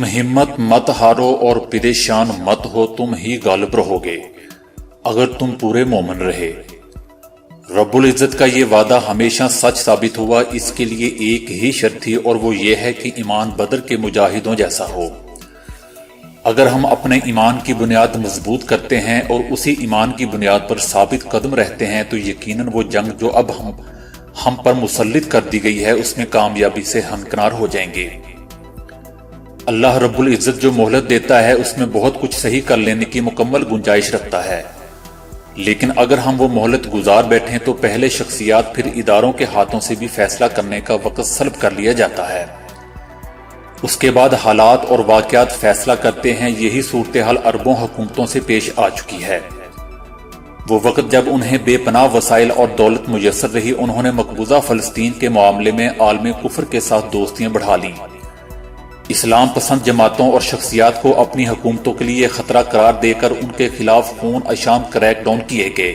تم ہمت مت ہارو اور پریشان مت ہو، تم ہی غالب رہو گے اگر تم پورے مومن رہے۔ رب العزت کا یہ وعدہ ہمیشہ سچ ثابت ہوا۔ اس کے لیے ایک ہی شرط تھی اور وہ یہ ہے کہ ایمان بدر کے مجاہدوں جیسا ہو۔ اگر ہم اپنے ایمان کی بنیاد مضبوط کرتے ہیں اور اسی ایمان کی بنیاد پر ثابت قدم رہتے ہیں تو یقیناً وہ جنگ جو اب ہم پر مسلط کر دی گئی ہے اس میں کامیابی سے ہمکنار ہو جائیں گے۔ اللہ رب العزت جو مہلت دیتا ہے اس میں بہت کچھ صحیح کر لینے کی مکمل گنجائش رکھتا ہے، لیکن اگر ہم وہ مہلت گزار بیٹھیں تو پہلے شخصیات پھر اداروں کے ہاتھوں سے بھی فیصلہ کرنے کا وقت سلب کر لیا جاتا ہے۔ اس کے بعد حالات اور واقعات فیصلہ کرتے ہیں۔ یہی صورتحال عربوں حکومتوں سے پیش آ چکی ہے۔ وہ وقت جب انہیں بے پناہ وسائل اور دولت میسر رہی، انہوں نے مقبوضہ فلسطین کے معاملے میں عالم کفر کے ساتھ دوستیاں بڑھا لیں۔ اسلام پسند جماعتوں اور شخصیات کو اپنی حکومتوں کے لیے خطرہ قرار دے کر ان کے خلاف خون اشام کریک ڈاؤن کیے گئے۔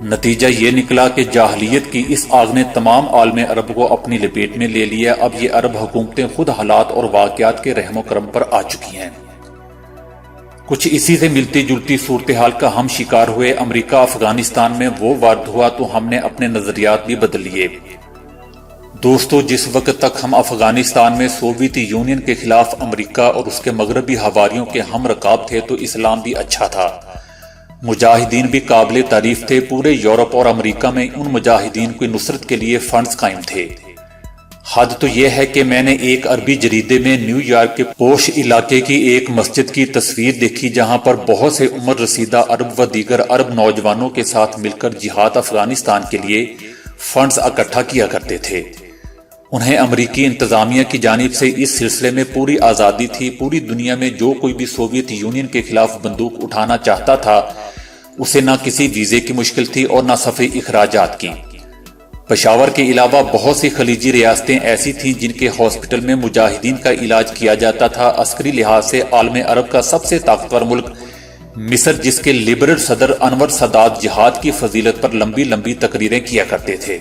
نتیجہ یہ نکلا کہ جاہلیت کی اس آگ نے تمام عالم عرب کو اپنی لپیٹ میں لے لیا۔ اب یہ عرب حکومتیں خود حالات اور واقعات کے رحم و کرم پر آ چکی ہیں۔ کچھ اسی سے ملتی جلتی صورتحال کا ہم شکار ہوئے۔ امریکہ افغانستان میں وہ وارد ہوا تو ہم نے اپنے نظریات بھی بدل لیے۔ دوستو، جس وقت تک ہم افغانستان میں سوویت یونین کے خلاف امریکہ اور اس کے مغربی حواریوں کے ہم رکاب تھے تو اسلام بھی اچھا تھا، مجاہدین بھی قابل تعریف تھے۔ پورے یورپ اور امریکہ میں ان مجاہدین کی نصرت کے لیے فنڈز قائم تھے۔ حد تو یہ ہے کہ میں نے ایک عربی جریدے میں نیو یارک کے پوش علاقے کی ایک مسجد کی تصویر دیکھی جہاں پر بہت سے عمر رسیدہ عرب و دیگر عرب نوجوانوں کے ساتھ مل کر جہاد افغانستان کے لیے فنڈز اکٹھا کیا کرتے تھے۔ انہیں امریکی انتظامیہ کی جانب سے اس سلسلے میں پوری آزادی تھی۔ پوری دنیا میں جو کوئی بھی سوویت یونین کے خلاف بندوق اٹھانا چاہتا تھا اسے نہ کسی ویزے کی مشکل تھی اور نہ صفحے اخراجات کی۔ پشاور کے علاوہ بہت سی خلیجی ریاستیں ایسی تھیں جن کے ہاسپٹل میں مجاہدین کا علاج کیا جاتا تھا۔ عسکری لحاظ سے عالم عرب کا سب سے طاقتور ملک مصر، جس کے لبرل صدر انور سادات جہاد کی فضیلت پر لمبی لمبی تقریریں کیا کرتے تھے۔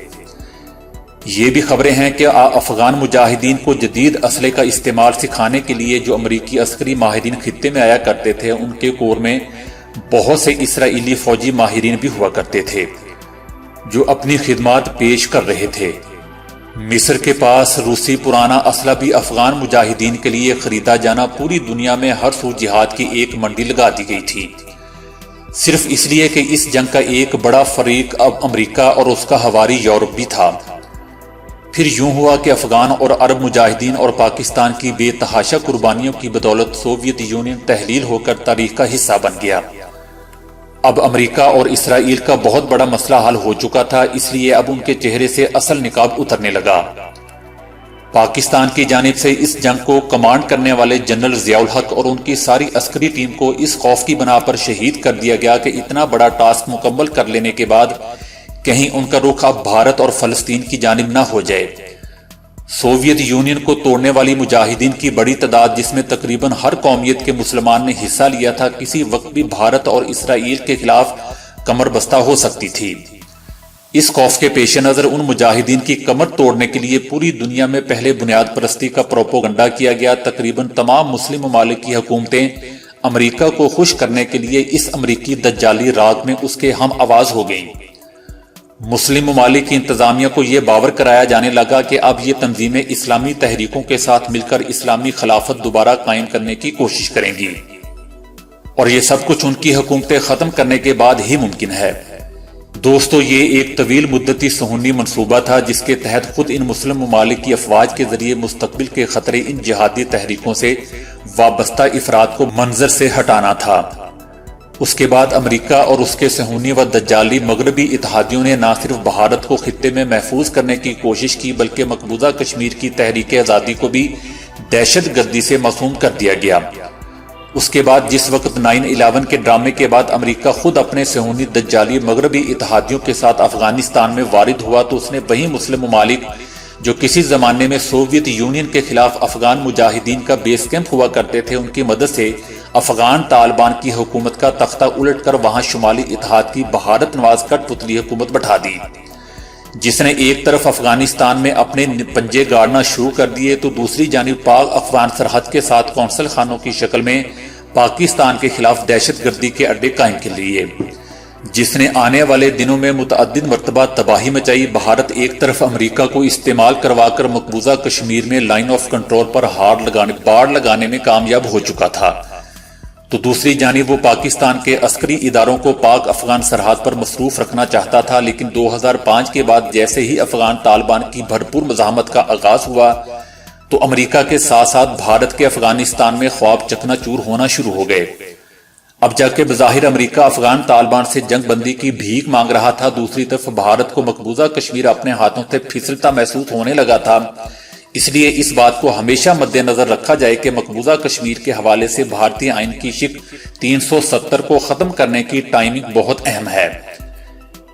یہ بھی خبریں ہیں کہ افغان مجاہدین کو جدید اسلحے کا استعمال سکھانے کے لیے جو امریکی عسکری ماہرین خطے میں آیا کرتے تھے ان کے کور میں بہت سے اسرائیلی فوجی ماہرین بھی ہوا کرتے تھے جو اپنی خدمات پیش کر رہے تھے۔ مصر کے پاس روسی پرانا اسلحہ بھی افغان مجاہدین کے لیے خریدا جانا پوری دنیا میں ہر سو جہاد کی ایک منڈی لگا دی گئی تھی، صرف اس لیے کہ اس جنگ کا ایک بڑا فریق اب امریکہ اور اس کا حواری یورپ بھی تھا۔ پھر یوں ہوا کہ افغان اور عرب مجاہدین اور پاکستان کی بے تحاشا قربانیوں کی بدولت سوویت یونین تحلیل ہو کر تاریخ کا حصہ بن گیا۔ اب امریکہ اور اسرائیل کا بہت بڑا مسئلہ حل ہو چکا تھا، اس لیے اب ان کے چہرے سے اصل نقاب اترنے لگا۔ پاکستان کی جانب سے اس جنگ کو کمانڈ کرنے والے جنرل ضیاء الحق اور ان کی ساری عسکری ٹیم کو اس خوف کی بنا پر شہید کر دیا گیا کہ اتنا بڑا ٹاسک مکمل کر لینے کے بعد کہیں ان کا رخ اب بھارت اور فلسطین کی جانب نہ ہو جائے۔ سوویت یونین کو توڑنے والی مجاہدین کی بڑی تعداد، جس میں تقریباً ہر قومیت کے مسلمان نے حصہ لیا تھا، کسی وقت بھی بھارت اور اسرائیل کے خلاف کمر بستہ ہو سکتی تھی۔ اس خوف کے پیش نظر ان مجاہدین کی کمر توڑنے کے لیے پوری دنیا میں پہلے بنیاد پرستی کا پروپیگنڈا کیا گیا۔ تقریباً تمام مسلم ممالک کی حکومتیں امریکہ کو خوش کرنے کے لیے اس امریکی دجالی راگ میں اس کے ہم آواز ہو گئیں۔ مسلم ممالک کی انتظامیہ کو یہ باور کرایا جانے لگا کہ اب یہ تنظیمیں اسلامی تحریکوں کے ساتھ مل کر اسلامی خلافت دوبارہ قائم کرنے کی کوشش کریں گی، اور یہ سب کچھ ان کی حکومتیں ختم کرنے کے بعد ہی ممکن ہے۔ دوستو، یہ ایک طویل مدتی صہیونی منصوبہ تھا جس کے تحت خود ان مسلم ممالک کی افواج کے ذریعے مستقبل کے خطرے ان جہادی تحریکوں سے وابستہ افراد کو منظر سے ہٹانا تھا۔ اس کے بعد امریکہ اور اس کے صہیونی و دجالی مغربی اتحادیوں نے نہ صرف بھارت کو خطے میں محفوظ کرنے کی کوشش کی بلکہ مقبوضہ کشمیر کی تحریک آزادی کو بھی دہشت گردی سے معصوم کر دیا گیا۔ اس کے بعد جس وقت 9/11 کے ڈرامے کے بعد امریکہ خود اپنے صہیونی دجالی مغربی اتحادیوں کے ساتھ افغانستان میں وارد ہوا تو اس نے وہی مسلم ممالک جو کسی زمانے میں سوویت یونین کے خلاف افغان مجاہدین کا بیس کیمپ ہوا کرتے تھے، ان کی مدد سے افغان طالبان کی حکومت کا تختہ الٹ کر وہاں شمالی اتحاد کی بھارت نواز کٹ پتلی حکومت بٹھا دی۔ جس نے ایک طرف افغانستان میں اپنے پنجے گاڑنا شروع کر دیے تو دوسری جانب پاک افغان سرحد کے ساتھ قونصل خانوں کی شکل میں پاکستان کے خلاف دہشت گردی کے اڈے قائم کر لیے، جس نے آنے والے دنوں میں متعدد مرتبہ تباہی مچائی۔ بھارت ایک طرف امریکہ کو استعمال کروا کر مقبوضہ کشمیر میں لائن آف کنٹرول پر باڑ لگانے میں کامیاب ہو چکا تھا، تو دوسری جانب وہ پاکستان کے عسکری اداروں کو پاک افغان سرحد پر مصروف رکھنا چاہتا تھا۔ لیکن 2005 کے بعد جیسے ہی افغان طالبان کی بھرپور مزاحمت کا آغاز ہوا تو امریکہ کے ساتھ ساتھ بھارت کے افغانستان میں خواب چکنا چور ہونا شروع ہو گئے۔ اب جب کہ بظاہر امریکہ افغان طالبان سے جنگ بندی کی بھیک مانگ رہا تھا، دوسری طرف بھارت کو مقبوضہ کشمیر اپنے ہاتھوں سے پھسلتا محسوس ہونے لگا تھا۔ اس لیے اس بات کو ہمیشہ مد نظر رکھا جائے کہ مقبوضہ کشمیر کے حوالے سے بھارتی آئین کی شق 370 کو ختم کرنے کی ٹائمنگ بہت اہم ہے۔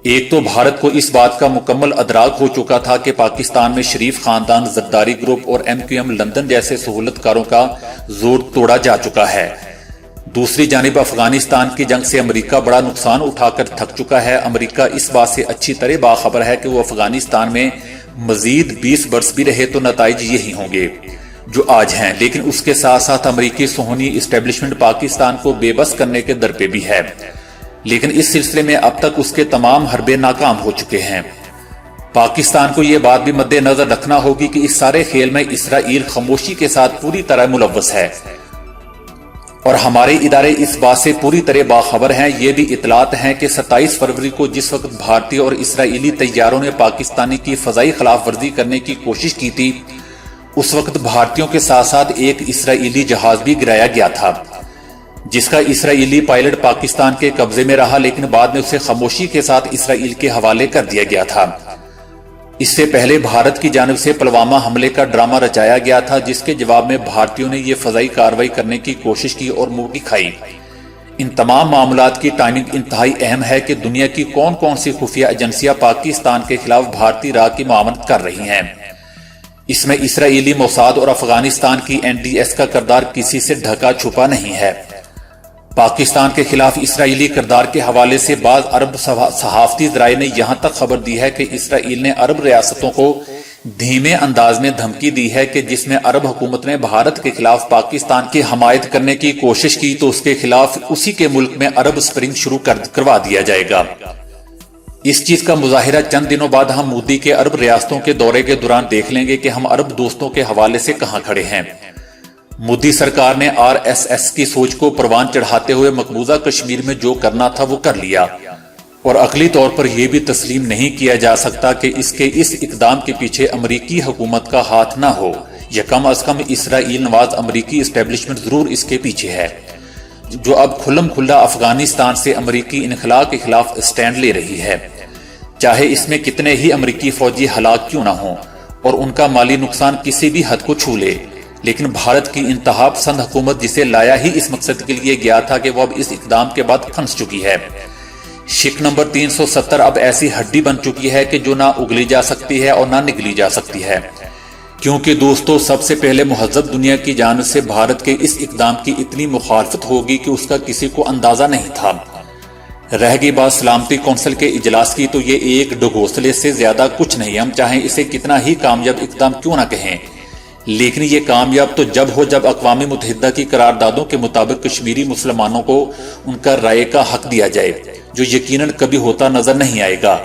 ایک تو بھارت کو اس بات کا مکمل ادراک ہو چکا تھا کہ پاکستان میں شریف خاندان، زرداری گروپ اور MQM لندن جیسے سہولت کاروں کا زور توڑا جا چکا ہے۔ دوسری جانب افغانستان کی جنگ سے امریکہ بڑا نقصان اٹھا کر تھک چکا ہے۔ امریکہ اس بات سے اچھی طرح باخبر ہے کہ وہ افغانستان میں مزید 20 برس بھی رہے تو نتائج یہی ہوں گے جو آج ہیں، لیکن اس کے ساتھ ساتھ امریکی صہیونی اسٹیبلشمنٹ پاکستان کو بے بس کرنے کے در پہ بھی ہے، لیکن اس سلسلے میں اب تک اس کے تمام حربے ناکام ہو چکے ہیں۔ پاکستان کو یہ بات بھی مد نظر رکھنا ہوگی کہ اس سارے کھیل میں اسرائیل خاموشی کے ساتھ پوری طرح ملوث ہے، اور ہمارے ادارے اس بات سے پوری طرح باخبر ہیں۔ یہ بھی اطلاعات ہیں کہ 27 فروری کو جس وقت بھارتی اور اسرائیلی طیاروں نے پاکستانی کی فضائی خلاف ورزی کرنے کی کوشش کی تھی، اس وقت بھارتیوں کے ساتھ ساتھ ایک اسرائیلی جہاز بھی گرایا گیا تھا، جس کا اسرائیلی پائلٹ پاکستان کے قبضے میں رہا، لیکن بعد میں اسے خاموشی کے ساتھ اسرائیل کے حوالے کر دیا گیا تھا۔ اس سے پہلے بھارت کی جانب سے پلوامہ حملے کا ڈرامہ رچایا گیا تھا، جس کے جواب میں بھارتیوں نے یہ فضائی کارروائی کرنے کی کوشش کی اور مرغی کھائی۔ ان تمام معاملات کی ٹائمنگ انتہائی اہم ہے کہ دنیا کی کون کون سی خفیہ ایجنسیاں پاکستان کے خلاف بھارتی راہ کی معاونت کر رہی ہیں۔ اس میں اسرائیلی موساد اور افغانستان کی NDS کا کردار کسی سے ڈھکا چھپا نہیں ہے۔ پاکستان کے خلاف اسرائیلی کردار کے حوالے سے بعض عرب صحافتی ذرائع نے یہاں تک خبر دی ہے کہ اسرائیل نے عرب ریاستوں کو دھیمے انداز میں دھمکی دی ہے کہ جس میں عرب حکومت نے بھارت کے خلاف پاکستان کی حمایت کرنے کی کوشش کی تو اس کے خلاف اسی کے ملک میں عرب سپرنگ شروع کروا دیا جائے گا۔ اس چیز کا مظاہرہ چند دنوں بعد ہم مودی کے عرب ریاستوں کے دورے کے دوران دیکھ لیں گے کہ ہم عرب دوستوں کے حوالے سے کہاں کھڑے ہیں۔ مودی سرکار نے RSS کی سوچ کو پروان چڑھاتے ہوئے مقبوضہ کشمیر میں جو کرنا تھا وہ کر لیا، اور عقلی طور پر یہ بھی تسلیم نہیں کیا جا سکتا کہ اس کے اس اقدام کے پیچھے امریکی حکومت کا ہاتھ نہ ہو، یا کم از کم اسرائیل نواز امریکی اسٹیبلشمنٹ ضرور اس کے پیچھے ہے، جو اب کھلم کھلا افغانستان سے امریکی انخلاء کے خلاف اسٹینڈ لے رہی ہے، چاہے اس میں کتنے ہی امریکی فوجی ہلاک کیوں نہ ہوں اور ان کا مالی نقصان کسی بھی حد کو چھو لے۔ لیکن بھارت کی انتہا پسند حکومت جسے لایا ہی اس مقصد کے لیے گیا تھا کہ وہ اب اس اقدام کے بعد پھنس چکی ہے۔ شق نمبر 370 اب ایسی ہڈی بن چکی ہے کہ جو نہ اگلی جا سکتی ہے اور نہ نگلی جا سکتی ہے، کیونکہ دوستو سب سے پہلے مہذب دنیا کی جانب سے بھارت کے اس اقدام کی اتنی مخالفت ہوگی کہ اس کا کسی کو اندازہ نہیں تھا۔ رہ گئی بات سلامتی کونسل کے اجلاس کی تو یہ ایک ڈگوسلے سے زیادہ کچھ نہیں، ہم چاہیں اسے کتنا ہی کامیاب اقدام کیوں نہ کہیں، لیکن یہ کامیاب تو جب ہو جب اقوام متحدہ کی قراردادوں کے مطابق کشمیری مسلمانوں کو ان کا رائے کا حق دیا جائے، جو یقیناً کبھی ہوتا نظر نہیں آئے گا۔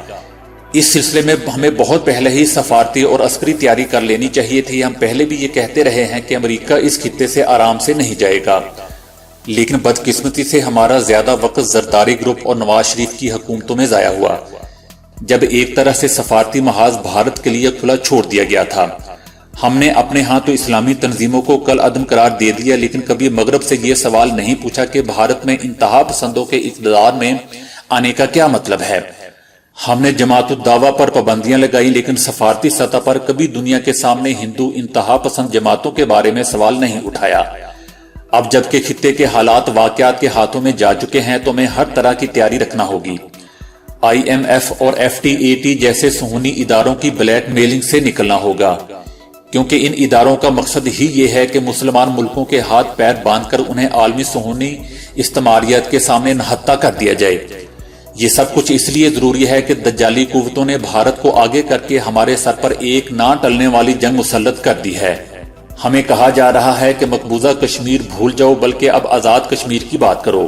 اس سلسلے میں ہمیں بہت پہلے ہی سفارتی اور عسکری تیاری کر لینی چاہیے تھی۔ ہم پہلے بھی یہ کہتے رہے ہیں کہ امریکہ اس خطے سے آرام سے نہیں جائے گا، لیکن بدقسمتی سے ہمارا زیادہ وقت زرداری گروپ اور نواز شریف کی حکومتوں میں ضائع ہوا، جب ایک طرح سے سفارتی محاذ بھارت کے لیے کھلا چھوڑ دیا گیا تھا۔ ہم نے اپنے ہاں تو اسلامی تنظیموں کو کل عدم قرار دے دیا، لیکن کبھی مغرب سے یہ سوال نہیں پوچھا کہ بھارت میں انتہا پسندوں کے اقتدار میں آنے کا کیا مطلب ہے۔ ہم نے جماعت الدعوہ پر پابندیاں لگائی، لیکن سفارتی سطح پر کبھی دنیا کے سامنے ہندو انتہا پسند جماعتوں کے بارے میں سوال نہیں اٹھایا۔ اب جبکہ خطے کے حالات واقعات کے ہاتھوں میں جا چکے ہیں تو ہمیں ہر طرح کی تیاری رکھنا ہوگی۔ IMF اور FATF جیسے صہیونی اداروں کی بلیک میلنگ سے نکلنا ہوگا، کیونکہ ان اداروں کا مقصد ہی یہ ہے کہ مسلمان ملکوں کے ہاتھ پیر باندھ کر انہیں عالمی صہیونی استعماریت کے سامنے نہتہ کر دیا جائے، یہ سب کچھ اس لیے ضروری ہے کہ دجالی قوتوں نے بھارت کو آگے کر کے ہمارے سر پر ایک نہ ٹلنے والی جنگ مسلط کر دی ہے۔ ہمیں کہا جا رہا ہے کہ مقبوضہ کشمیر بھول جاؤ، بلکہ اب آزاد کشمیر کی بات کرو۔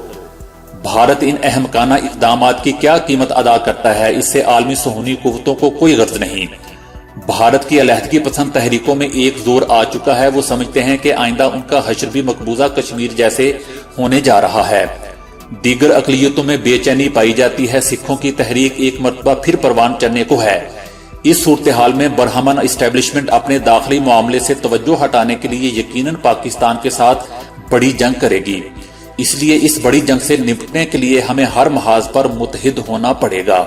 بھارت ان احمقانہ اقدامات کی کیا قیمت ادا کرتا ہے، اس سے عالمی صہیونی قوتوں کو کوئی غرض نہیں۔ بھارت کی علیحدگی پسند تحریکوں میں ایک زور آ چکا ہے، وہ سمجھتے ہیں کہ آئندہ ان کا حشر بھی مقبوضہ کشمیر جیسے ہونے جا رہا ہے۔ دیگر اقلیتوں میں بے چینی پائی جاتی ہے، سکھوں کی تحریک ایک مرتبہ پھر پروان چڑھنے کو ہے۔ اس صورتحال میں برہمن اسٹیبلشمنٹ اپنے داخلی معاملے سے توجہ ہٹانے کے لیے یقیناً پاکستان کے ساتھ بڑی جنگ کرے گی۔ اس لیے اس بڑی جنگ سے نپٹنے کے لیے ہمیں ہر محاذ پر متحد ہونا پڑے گا۔